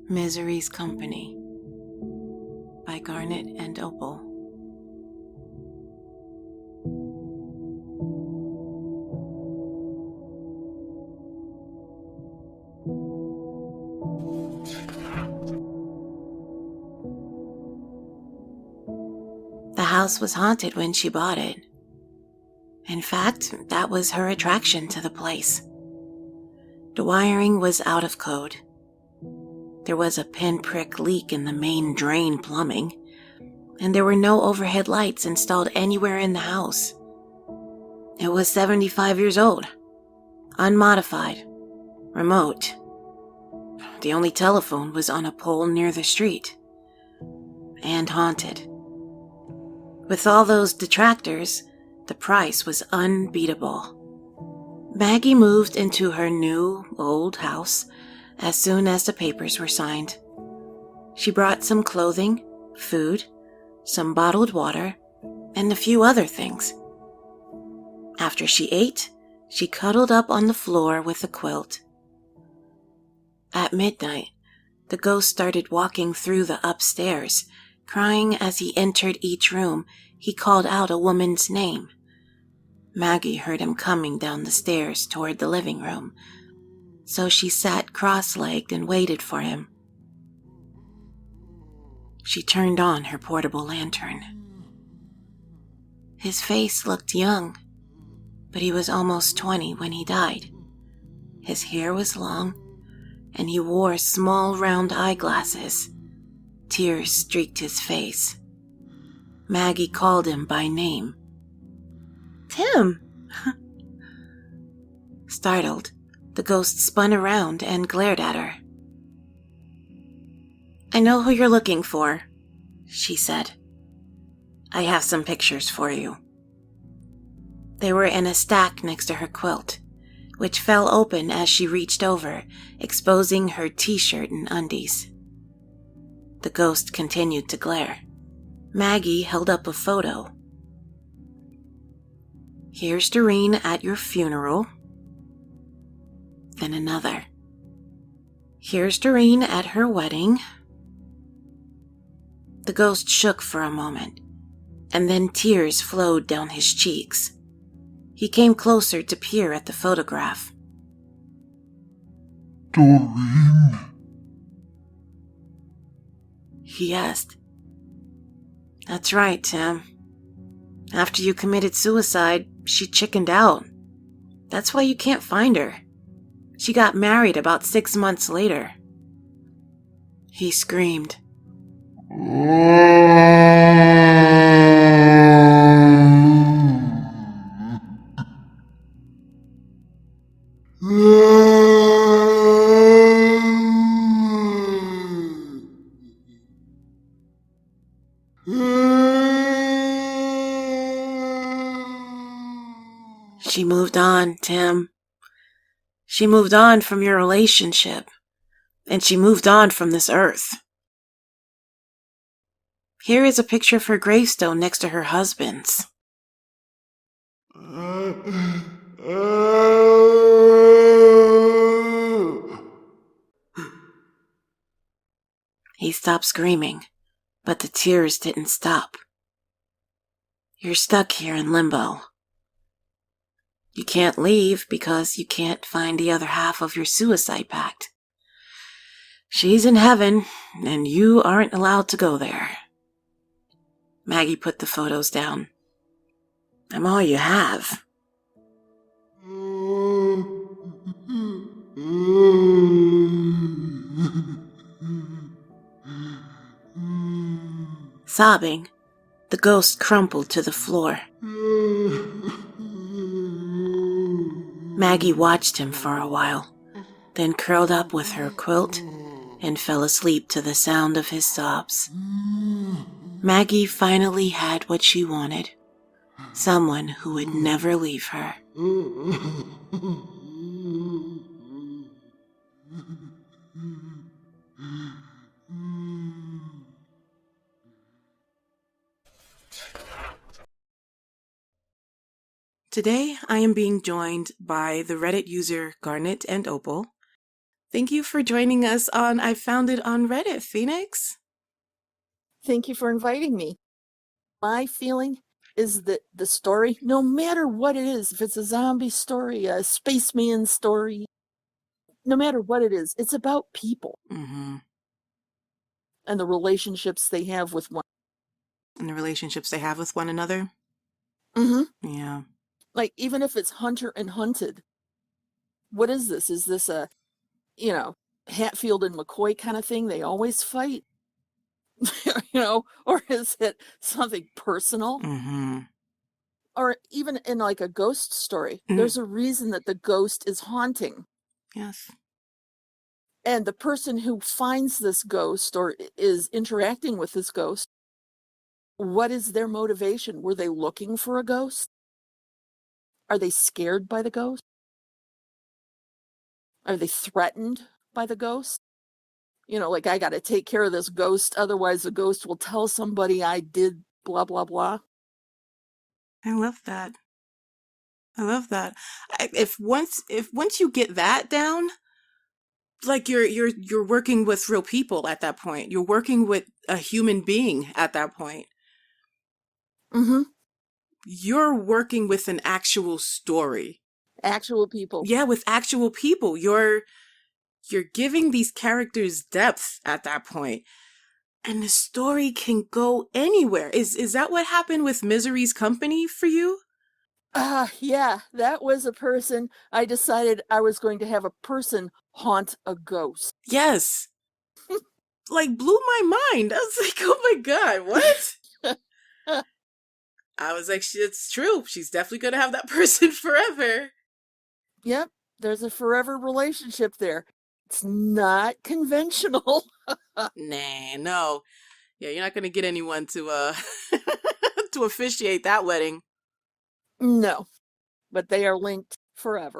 Misery's Company by Garnet and Opal. The house was haunted when she bought it. In fact, that was her attraction to the place. The wiring was out of code. There was a pinprick leak in the main drain plumbing, and there were no overhead lights installed anywhere in the house. It was 75 years old, unmodified, remote. The only telephone was on a pole near the street, and haunted. With all those detractors, the price was unbeatable. Maggie moved into her new, old house as soon as the papers were signed. She brought some clothing, food, some bottled water, and a few other things. After she ate, she cuddled up on the floor with a quilt. At midnight, the ghost started walking through the upstairs. Crying as he entered each room, he called out a woman's name. Maggie heard him coming down the stairs toward the living room, so she sat cross-legged and waited for him. She turned on her portable lantern. His face looked young, but he was almost 20 when he died. His hair was long, and he wore small round eyeglasses. Tears streaked his face. Maggie called him by name. "Tim!" Startled, the ghost spun around and glared at her. "I know who you're looking for," she said. "I have some pictures for you." They were in a stack next to her quilt, which fell open as she reached over, exposing her t-shirt and undies. The ghost continued to glare. Maggie held up a photo. "Here's Doreen at your funeral." Then another. "Here's Doreen at her wedding." The ghost shook for a moment, and then tears flowed down his cheeks. He came closer to peer at the photograph. "Doreen?" He asked. "That's right, Tim. After you committed suicide, she chickened out. That's why you can't find her. She got married about 6 months later." He screamed. She moved on, Tim. She moved on from your relationship, and she moved on from this earth. Here is a picture of her gravestone next to her husband's. He stopped screaming, but the tears didn't stop. "You're stuck here in limbo. You can't leave because you can't find the other half of your suicide pact. She's in heaven, and you aren't allowed to go there." Maggie put the photos down. "I'm all you have." Sobbing, the ghost crumpled to the floor. Maggie watched him for a while, then curled up with her quilt and fell asleep to the sound of his sobs. Maggie finally had what she wanted, someone who would never leave her. Today, I am being joined by the Reddit user GarnetAndOpal. Thank you for joining us on I Found It on Reddit, Phoenix. Thank you for inviting me. My feeling is that the story, no matter what it is, if it's a zombie story, a spaceman story, no matter what it is, it's about people Mm-hmm. and the relationships they have with one. And the relationships they have with one another. Mm-hmm. Yeah. Like, even if it's hunter and hunted, what is this? Is this a, Hatfield and McCoy kind of thing? They always fight, or is it something personal? Mm-hmm. Or even in like a ghost story, there's a reason that the ghost is haunting. Yes. And the person who finds this ghost or is interacting with this ghost, what is their motivation? Were they looking for a ghost? Are they scared by the ghost? Are they threatened by the ghost? Like, I got to take care of this ghost, otherwise the ghost will tell somebody I did blah, blah, blah. I love that. I love that. If once you get that down, like you're working with real people at that point. You're working with a human being at that point. Mm-hmm. You're working with an actual story. Actual people. Yeah, with actual people. You're giving these characters depth at that point. And the story can go anywhere. Is that what happened with Misery's Company for you? Yeah, that was a person. I decided I was going to have a person haunt a ghost. Yes. Like, blew my mind. I was like, oh my God, what? I was like, it's true. She's definitely going to have that person forever. Yep, there's a forever relationship there. It's not conventional. Nah, no. Yeah, you're not going to get anyone to to officiate that wedding. No, but they are linked forever.